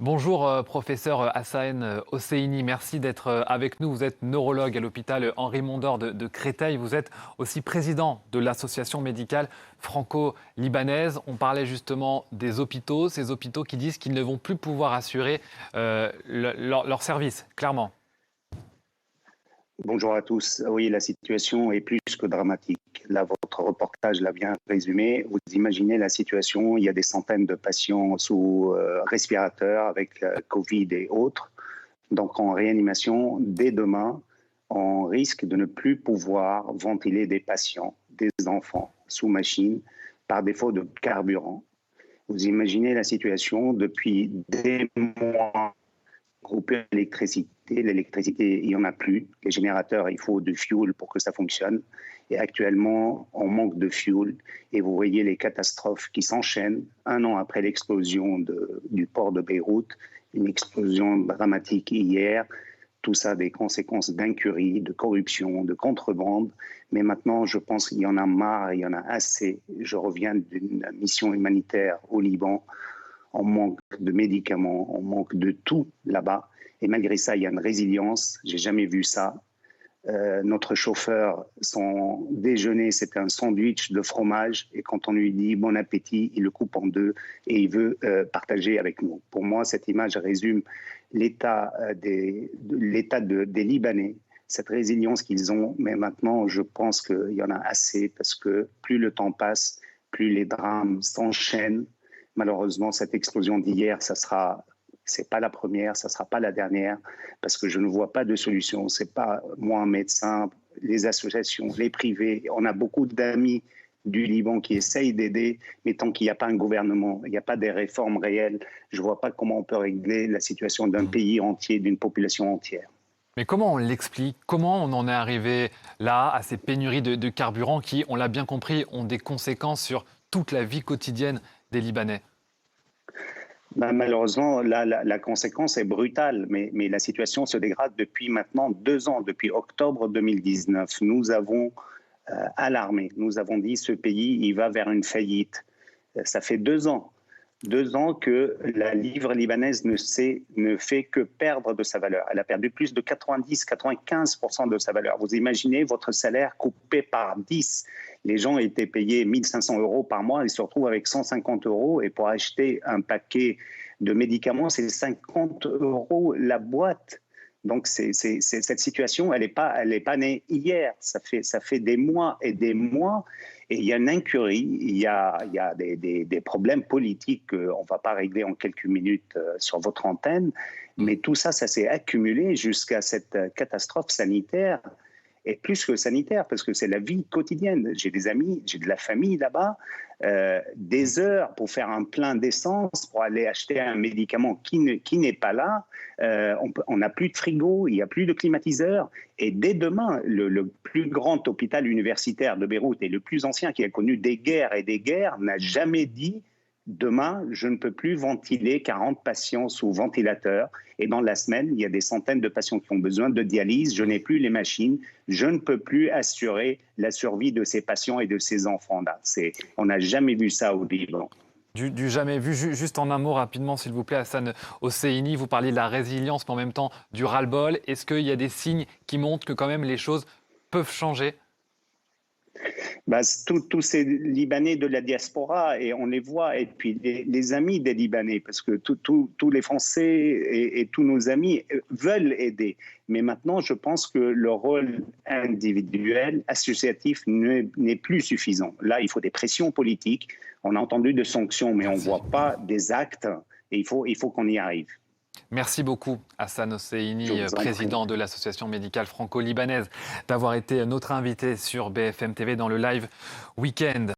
Bonjour professeur Hassan Hosseini, merci d'être avec nous. Vous êtes neurologue à l'hôpital Henri Mondor de Créteil. Vous êtes aussi président de l'association médicale franco-libanaise. On parlait justement des hôpitaux, ces hôpitaux qui disent qu'ils ne vont plus pouvoir assurer leur service, clairement. Bonjour à tous. Oui, la situation est plus que dramatique. Là, votre reportage l'a bien résumé. Vous imaginez la situation, il y a des centaines de patients sous respirateurs avec Covid et autres. Donc en réanimation, dès demain, on risque de ne plus pouvoir ventiler des patients, des enfants sous machine par défaut de carburant. Vous imaginez la situation depuis des mois. Coupure d'électricité. L'électricité, il n'y en a plus. Les générateurs, il faut du fuel pour que ça fonctionne. Et actuellement, on manque de fuel. Et vous voyez les catastrophes qui s'enchaînent. Un an après l'explosion du port de Beyrouth, une explosion dramatique hier. Tout ça des conséquences d'incurie, de corruption, de contrebande. Mais maintenant, je pense qu'il y en a marre, il y en a assez. Je reviens d'une mission humanitaire au Liban. On manque de médicaments, on manque de tout là-bas. Et malgré ça, il y a une résilience. J'ai jamais vu ça. Notre chauffeur, son déjeuner, c'était un sandwich de fromage. Et quand on lui dit bon appétit, il le coupe en deux et il veut partager avec nous. Pour moi, cette image résume l'état des Libanais, cette résilience qu'ils ont. Mais maintenant, je pense qu'il y en a assez parce que plus le temps passe, plus les drames s'enchaînent. Malheureusement, cette explosion d'hier, c'est pas la première, ça sera pas la dernière, parce que je ne vois pas de solution. C'est pas moi un médecin, les associations, les privés. On a beaucoup d'amis du Liban qui essayent d'aider, mais tant qu'il n'y a pas un gouvernement, il n'y a pas des réformes réelles, je vois pas comment on peut régler la situation d'un pays entier, d'une population entière. Mais comment on l'explique? Comment on en est arrivé là, à ces pénuries de carburant qui, on l'a bien compris, ont des conséquences sur toute la vie quotidienne des Libanais? Ben, malheureusement, la conséquence est brutale, mais la situation se dégrade depuis maintenant 2 ans, depuis octobre 2019. Nous avons alarmé, nous avons dit ce pays, il va vers une faillite. Ça fait 2 ans. 2 ans que la livre libanaise ne fait que perdre de sa valeur. Elle a perdu plus de 90-95% de sa valeur. Vous imaginez votre salaire coupé par 10. Les gens étaient payés 1 500 € par mois, ils se retrouvent avec 150 € et pour acheter un paquet de médicaments, c'est 50 € la boîte. Donc cette situation, elle n'est pas née hier, ça fait des mois et des mois. Et il y a une incurie, il y a des problèmes politiques qu'on ne va pas régler en quelques minutes sur votre antenne, mais tout ça, ça s'est accumulé jusqu'à cette catastrophe sanitaire, et plus que sanitaire, parce que c'est la vie quotidienne. J'ai des amis, j'ai de la famille là-bas, des heures pour faire un plein d'essence, pour aller acheter un médicament qui n'est pas là. On n'a plus de frigo, il n'y a plus de climatiseur. Et dès demain, le plus grand hôpital universitaire de Beyrouth et le plus ancien qui a connu des guerres et des guerres n'a jamais dit demain, je ne peux plus ventiler 40 patients sous ventilateur. Et dans la semaine, il y a des centaines de patients qui ont besoin de dialyse. Je n'ai plus les machines. Je ne peux plus assurer la survie de ces patients et de ces enfants-là. On n'a jamais vu ça au Liban. Du jamais vu. Juste en un mot rapidement, s'il vous plaît, Hassan Hosseini, vous parliez de la résilience, mais en même temps du ras-le-bol. Est-ce qu'il y a des signes qui montrent que quand même les choses peuvent changer? Ben, tous ces Libanais de la diaspora, et on les voit, et puis les amis des Libanais, parce que tous les Français et tous nos amis veulent aider. Mais maintenant, je pense que le rôle individuel, associatif, n'est plus suffisant. Là, il faut des pressions politiques. On a entendu de sanctions, mais on ne voit pas des actes, et il faut qu'on y arrive. Merci beaucoup, Hassan Je Hosseini, vous en président prie. de l'association médicale franco-libanaise, d'avoir été notre invité sur BFM TV dans le Live Weekend.